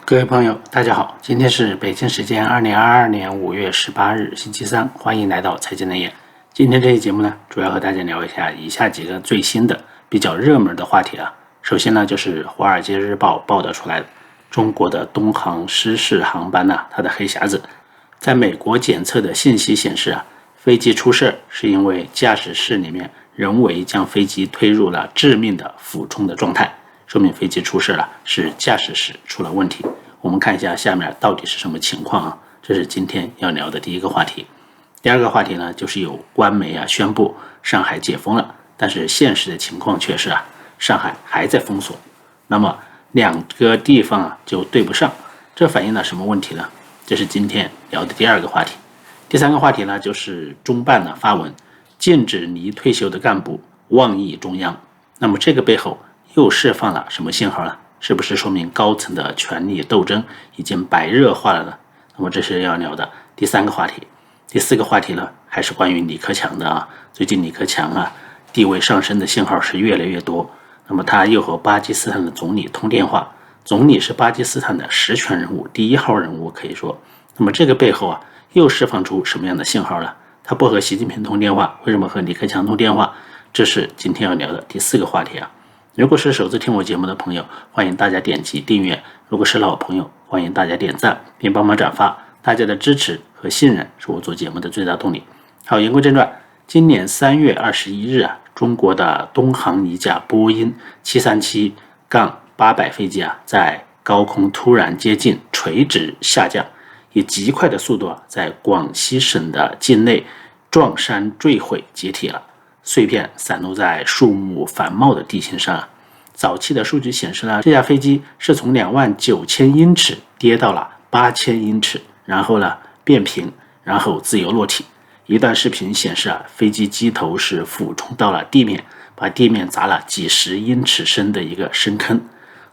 各位朋友，大家好，今天是北京时间2022年5月18日，星期三，欢迎来到财经能言。今天这期节目呢，主要和大家聊一下以下几个最新的、比较热门的话题啊。首先呢，就是《华尔街日报》报道出来的中国的东航失事航班呢，它的黑匣子，在美国检测的信息显示啊，飞机出事是因为驾驶室里面人为将飞机推入了致命的俯冲的状态。说明飞机出事了，是驾驶室出了问题。我们看一下下面到底是什么情况啊？这是今天要聊的第一个话题。第二个话题呢，就是有官媒宣布上海解封了，但是现实的情况却是上海还在封锁。那么两个地方就对不上，这反映了什么问题呢？这是今天聊的第二个话题。第三个话题呢，就是中办发文禁止离退休的干部妄议中央。那么这个背后又释放了什么信号呢？是不是说明高层的权力斗争已经白热化了呢？那么这是要聊的第三个话题。第四个话题呢，还是关于李克强的最近李克强地位上升的信号是越来越多。那么他又和巴基斯坦的总理通电话，总理是巴基斯坦的实权人物，第一号人物可以说。那么这个背后又释放出什么样的信号呢？他不和习近平通电话，为什么和李克强通电话？这是今天要聊的第四个话题。如果是首次听我节目的朋友，欢迎大家点击订阅；如果是老朋友，欢迎大家点赞并帮忙转发。大家的支持和信任是我做节目的最大动力。好，言归正传，今年3月21日中国的东航一架波音737-800飞机在高空突然接近垂直下降，以极快的速度在广西省的境内撞山坠毁解体了。碎片散落在树木繁茂的地形上。早期的数据显示这架飞机是从29000英尺跌到了8000英尺，然后变平，然后自由落体。一段视频显示飞机机头是俯冲到了地面，把地面砸了几十英尺深的一个深坑。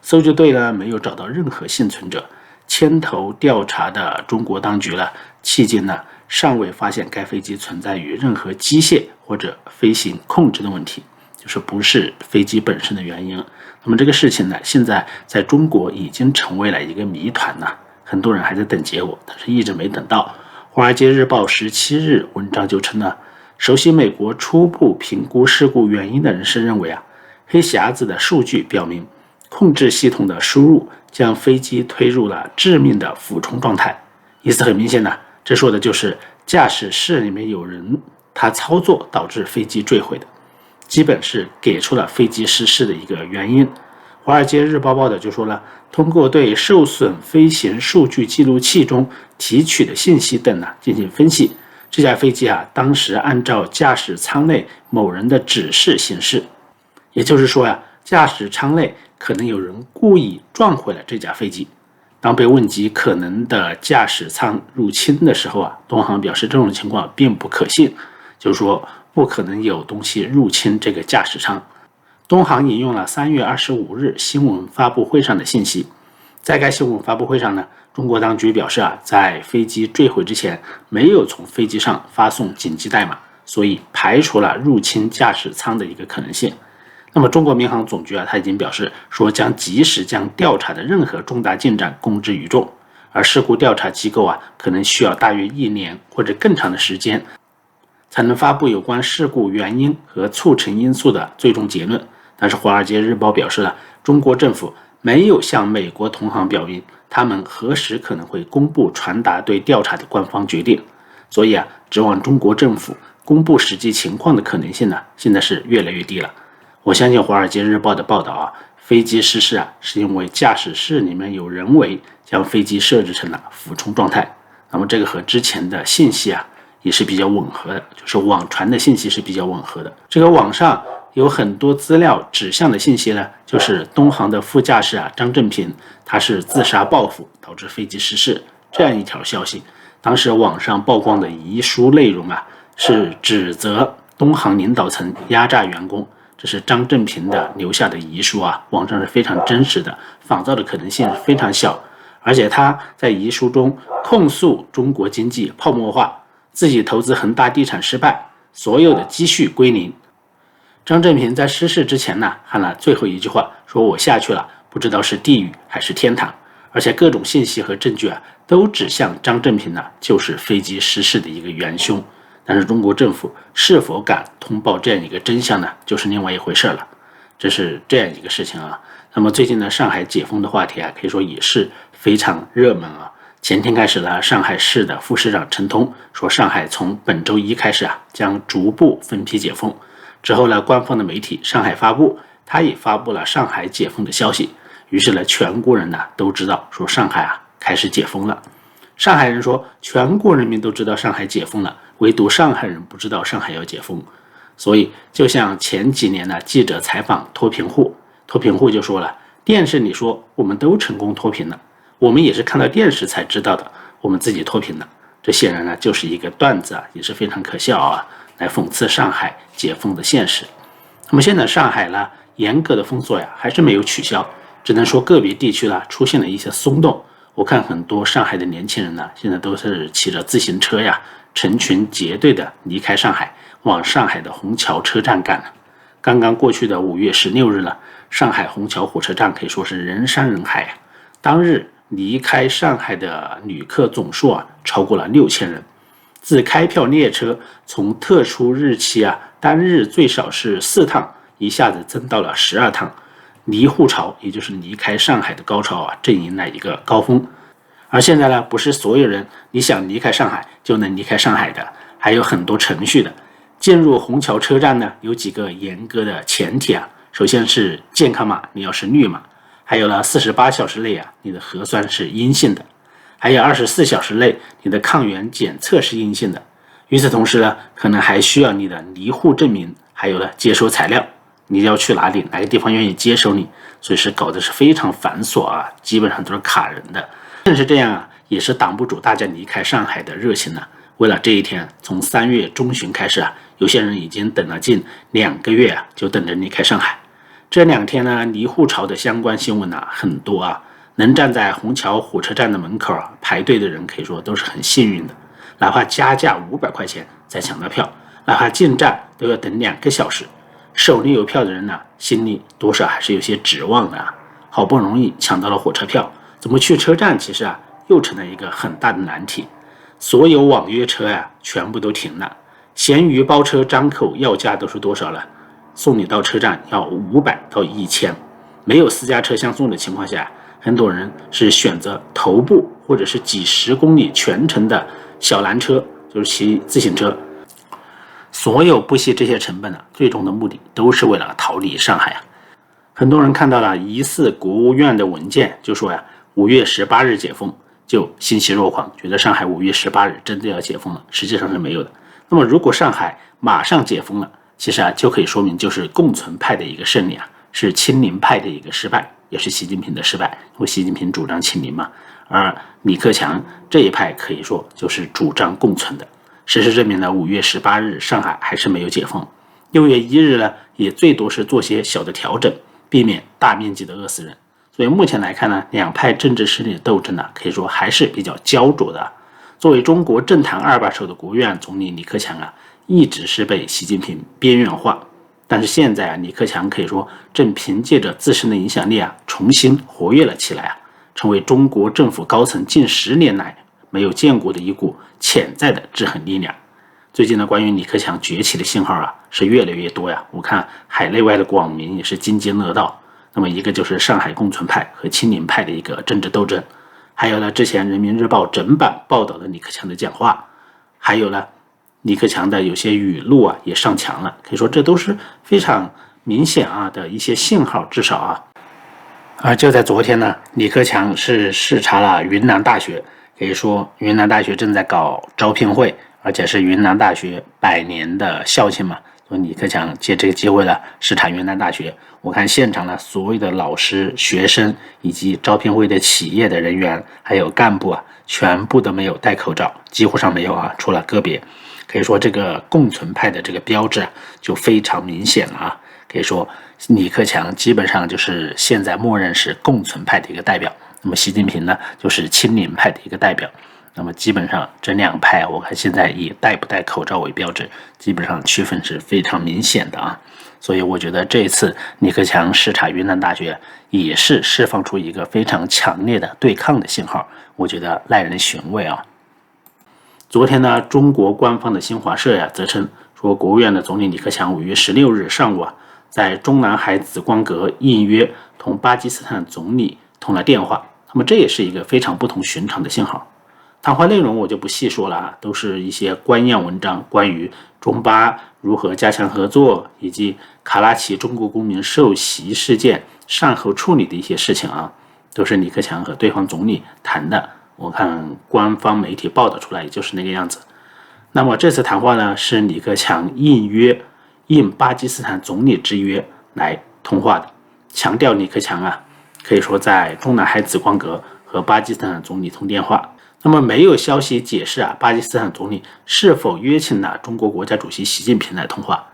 搜救队没有找到任何幸存者。牵头调查的中国当局迄今尚未发现该飞机存在于任何机械或者飞行控制的问题，就是不是飞机本身的原因。那么这个事情现在在中国已经成为了一个谜团很多人还在等结果，但是一直没等到。华尔街日报17日文章就称熟悉美国初步评估事故原因的人士认为黑匣子的数据表明控制系统的输入将飞机推入了致命的俯冲状态。意思很明显这说的就是驾驶室里面有人，他操作导致飞机坠毁的，基本是给出了飞机失事的一个原因。华尔街日报报道就说通过对受损飞行数据记录器中提取的信息等进行分析，这架飞机当时按照驾驶舱内某人的指示行驶，也就是说驾驶舱内可能有人故意撞毁了这架飞机。当被问及可能的驾驶舱入侵的时候东航表示这种情况并不可信，就是说不可能有东西入侵这个驾驶舱。东航引用了3月25日新闻发布会上的信息，在该新闻发布会上中国当局表示在飞机坠毁之前没有从飞机上发送紧急代码，所以排除了入侵驾驶舱的一个可能性。那么中国民航总局他已经表示说将及时将调查的任何重大进展公之于众，而事故调查机构可能需要大约1年或者更长的时间才能发布有关事故原因和促成因素的最终结论。但是华尔街日报表示中国政府没有向美国同行表明他们何时可能会公布传达对调查的官方决定，所以指望中国政府公布实际情况的可能性现在是越来越低了。我相信华尔街日报的报道飞机失事是因为驾驶室里面有人为将飞机设置成了俯冲状态。那么这个和之前的信息也是比较吻合的，就是网传的信息是比较吻合的。这个网上有很多资料指向的信息就是东航的副驾驶张正平他是自杀报复导致飞机失事这样一条消息。当时网上曝光的遗书内容是指责东航领导层压榨员工，这是张正平的留下的遗书网上是非常真实的，仿造的可能性非常小。而且他在遗书中控诉中国经济泡沫化，自己投资恒大地产失败，所有的积蓄归零。张正平在失事之前喊了最后一句话，说我下去了，不知道是地狱还是天堂。而且各种信息和证据都指向张正平就是飞机失事的一个元凶。但是中国政府是否敢通报这样一个真相呢，就是另外一回事了。这是这样一个事情那么最近呢，上海解封的话题可以说也是非常热门前天开始了，上海市的副市长陈通说，上海从本周一开始将逐步分批解封。之后呢，官方的媒体上海发布，他也发布了上海解封的消息。于是呢，全国人都知道说上海开始解封了。上海人说，全国人民都知道上海解封了，唯独上海人不知道上海要解封。所以就像前几年记者采访脱贫户，脱贫户就说了，电视里说我们都成功脱贫了，我们也是看到电视才知道的，我们自己脱贫了。这显然就是一个段子也是非常可笑来讽刺上海解封的现实。那么现在上海严格的封锁还是没有取消，只能说个别地区出现了一些松动。我看很多上海的年轻人现在都是骑着自行车成群结队的离开上海，往上海的虹桥车站赶了。刚刚过去的5月16日上海虹桥火车站可以说是人山人海当日离开上海的旅客总数超过了6000人。自开票列车从特殊日期单日最少是4趟，一下子增到了12趟。离沪潮，也就是离开上海的高潮正迎来一个高峰。而现在不是所有人你想离开上海就能离开上海的，还有很多程序的。进入虹桥车站有几个严格的前提首先是健康码，你要是绿码，还有48小时内你的核酸是阴性的，还有24小时内你的抗原检测是阴性的。与此同时可能还需要你的离沪证明，还有接收材料，你要去哪里，哪个地方愿意接收你，所以是搞得是非常繁琐基本上都是卡人的。但是这样也是挡不住大家离开上海的热情为了这一天，从3月中旬开始有些人已经等了近2个月就等着离开上海。这2天离沪潮的相关新闻很多能站在虹桥火车站的门口排队的人可以说都是很幸运的，哪怕加价500块钱才抢到票，哪怕进站都要等2个小时。手里有票的人心里多少还是有些指望的好不容易抢到了火车票，怎么去车站其实又成了一个很大的难题。所有网约车全部都停了，闲鱼包车张口要价都是多少了？送你到车站要500到1000，没有私家车相送的情况下，很多人是选择头部或者是几十公里全程的小蓝车，就是骑自行车。所有不惜这些成本最终的目的都是为了逃离上海很多人看到了疑似国务院的文件，就说5月18日解封，就欣喜若狂，觉得上海5月18日真的要解封了，实际上是没有的。那么如果上海马上解封了，其实就可以说明就是共存派的一个胜利是清零派的一个失败，也是习近平的失败，因为习近平主张清零嘛，而李克强这一派可以说就是主张共存的。事实证明5月18日上海还是没有解封，6月1日也最多是做些小的调整，避免大面积的饿死人。所以目前来看两派政治势力的斗争可以说还是比较焦灼的。作为中国政坛2把手的国务院总理李克强一直是被习近平边缘化，但是现在李克强可以说正凭借着自身的影响力重新活跃了起来成为中国政府高层近10年来没有见过的一股潜在的制衡力量。最近关于李克强崛起的信号是越来越多我看海内外的网民也是津津乐道。那么一个就是上海共存派和清零派的一个政治斗争，还有之前人民日报整版报道的李克强的讲话，还有李克强的有些语录也上墙了，可以说这都是非常明显的一些信号，至少而就在昨天李克强是视察了云南大学，可以说云南大学正在搞招聘会，而且是云南大学100年的校庆嘛，所以李克强借这个机会视察云南大学。我看现场所有的老师、学生以及招聘会的企业的人员还有干部全部都没有戴口罩，几乎上没有除了个别。可以说这个共存派的这个标志就非常明显了可以说李克强基本上就是现在默认是共存派的一个代表，那么习近平呢就是清零派的一个代表。那么基本上这2派我看现在以戴不戴口罩为标志，基本上区分是非常明显的所以我觉得这一次李克强视察云南大学也是释放出一个非常强烈的对抗的信号，我觉得耐人寻味啊。昨天呢，中国官方的新华社则称说，国务院的总理李克强5月16日上午在中南海紫光阁应约同巴基斯坦总理通了电话，那么这也是一个非常不同寻常的信号。谈话内容我就不细说了都是一些官样文章，关于中巴如何加强合作，以及卡拉奇中国公民受袭事件善后处理的一些事情都是李克强和对方总理谈的。我看官方媒体报道出来也就是那个样子。那么这次谈话呢，是李克强应巴基斯坦总理之约来通话的，强调李克强可以说在中南海紫光阁和巴基斯坦总理通电话。那么没有消息解释巴基斯坦总理是否约请了中国国家主席习近平来通话。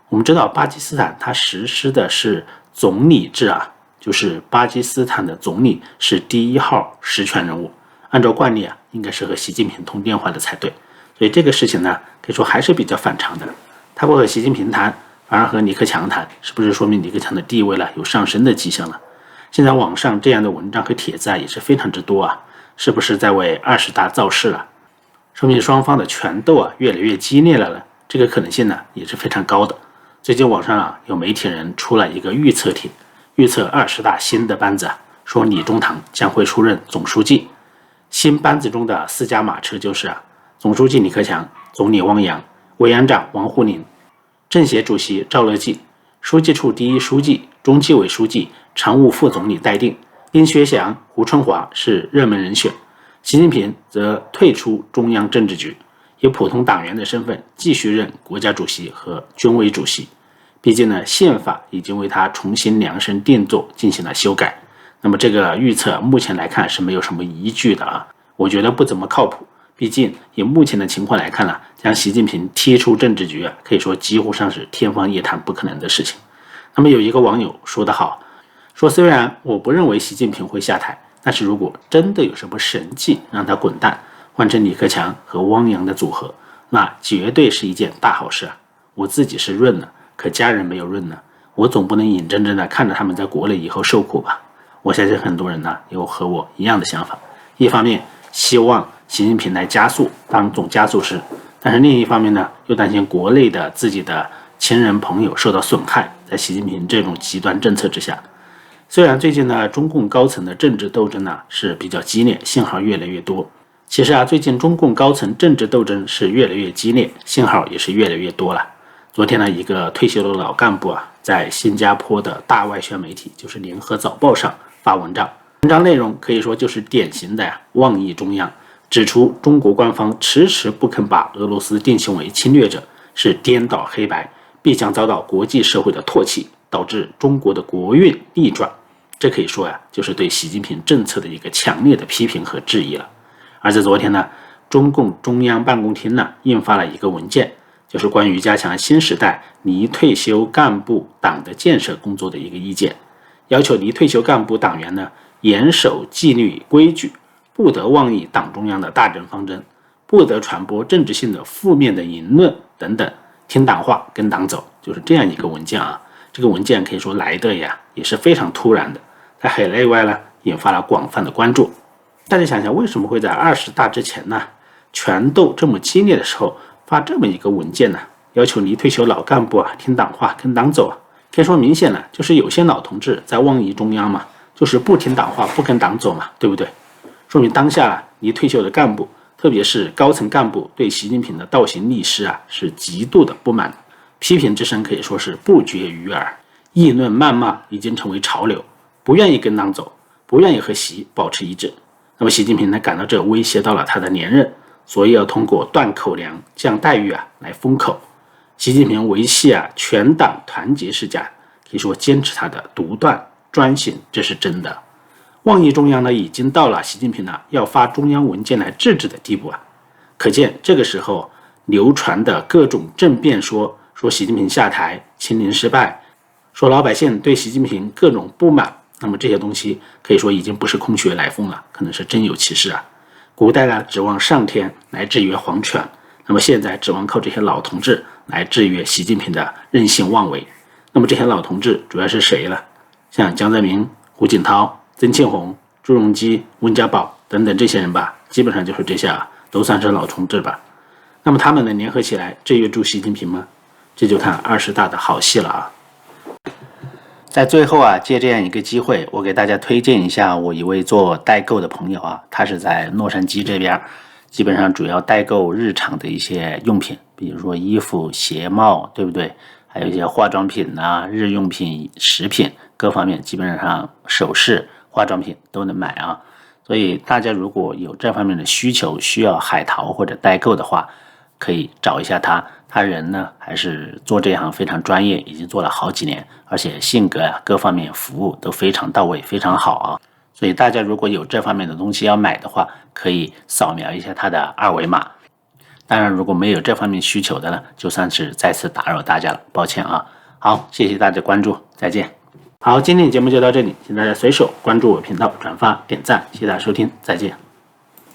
我们知道巴基斯坦它实施的是总理制就是巴基斯坦的总理是第一号实权人物，按照惯例应该是和习近平通电话的才对。所以这个事情呢，可以说还是比较反常的。他不和习近平谈，反而和李克强谈，是不是说明李克强的地位有上升的迹象了？现在网上这样的文章和帖子也是非常之多是不是在为20大造势了？说明双方的权斗越来越激烈了呢？这个可能性呢也是非常高的。最近网上有媒体人出了一个预测帖，预测20大新的班子说李中堂将会出任总书记。新班子中的4驾马车就是总书记李克强、总理汪洋、委员长王沪宁、政协主席赵乐际、书记处第一书记、中纪委书记、常务副总理待定，丁薛祥、胡春华是热门人选。习近平则退出中央政治局，以普通党员的身份继续任国家主席和军委主席。毕竟呢，宪法已经为他重新量身定做进行了修改。那么这个预测目前来看是没有什么依据的我觉得不怎么靠谱。毕竟以目前的情况来看将习近平踢出政治局可以说几乎上是天方夜谭，不可能的事情。那么有一个网友说得好，说虽然我不认为习近平会下台，但是如果真的有什么神迹让他滚蛋，换成李克强和汪洋的组合，那绝对是一件大好事我自己是润了，可家人没有润呢，我总不能眼睁睁的看着他们在国内以后受苦吧。我相信很多人有和我一样的想法，一方面希望习近平来加速当总加速师，但是另一方面呢，又担心国内的自己的亲人朋友受到损害，在习近平这种极端政策之下。虽然最近中共高层的政治斗争是比较激烈，信号越来越多。其实最近中共高层政治斗争是越来越激烈，信号也是越来越多了。昨天一个退休的老干部在新加坡的大外宣媒体就是联合早报上发文章，文章内容可以说就是典型的妄议中央，指出中国官方迟迟不肯把俄罗斯定性为侵略者，是颠倒黑白，必将遭到国际社会的唾弃，导致中国的国运逆转。这可以说就是对习近平政策的一个强烈的批评和质疑了。而在昨天中共中央办公厅印发了一个文件，就是关于加强新时代离退休干部党的建设工作的一个意见，要求离退休干部党员严守纪律规矩，不得妄议党中央的大政方针，不得传播政治性的负面的言论等等，听党话跟党走，就是这样一个文件这个文件可以说来的也是非常突然的，在海内外引发了广泛的关注。大家想想，为什么会在20大之前权斗这么激烈的时候发这么一个文件要求离退休老干部听党话跟党走可以说明显就是有些老同志在妄议中央嘛，就是不听党话不跟党走嘛，对不对？说明当下离退休的干部，特别是高层干部对习近平的倒行逆施是极度的不满，批评之声可以说是不绝于耳，议论谩骂已经成为潮流，不愿意跟党走，不愿意和习保持一致。那么习近平感到这威胁到了他的连任，所以要通过断口粮降待遇来封口。习近平维系全党团结世家，可以说坚持他的独断专行，这是真的。妄议中央已经到了习近平要发中央文件来制止的地步可见这个时候流传的各种政辩说习近平下台清零失败，说老百姓对习近平各种不满，那么这些东西可以说已经不是空穴来风了，可能是真有其事古代指望上天来制约皇权，那么现在指望靠这些老同志来制约习近平的任性妄为。那么这些老同志主要是谁呢？像江泽民、胡锦涛、曾庆红、朱镕基、温家宝等等这些人吧，基本上就是这些都算是老同志吧。那么他们能联合起来制约住习近平吗？这就看20大的好戏了在最后借这样一个机会，我给大家推荐一下我一位做代购的朋友他是在洛杉矶这边，基本上主要代购日常的一些用品，比如说衣服、鞋帽，对不对？还有一些化妆品日用品、食品各方面，基本上首饰、化妆品都能买所以大家如果有这方面的需求，需要海淘或者代购的话，可以找一下他。他人呢还是做这行非常专业，已经做了好几年，而且性格各方面服务都非常到位，非常好所以大家如果有这方面的东西要买的话，可以扫描一下他的2维码。当然如果没有这方面需求的呢，就算是再次打扰大家了，抱歉好，谢谢大家关注，再见。好，今天的节目就到这里，请大家随手关注我频道、转发、点赞，谢谢大家收听，再见。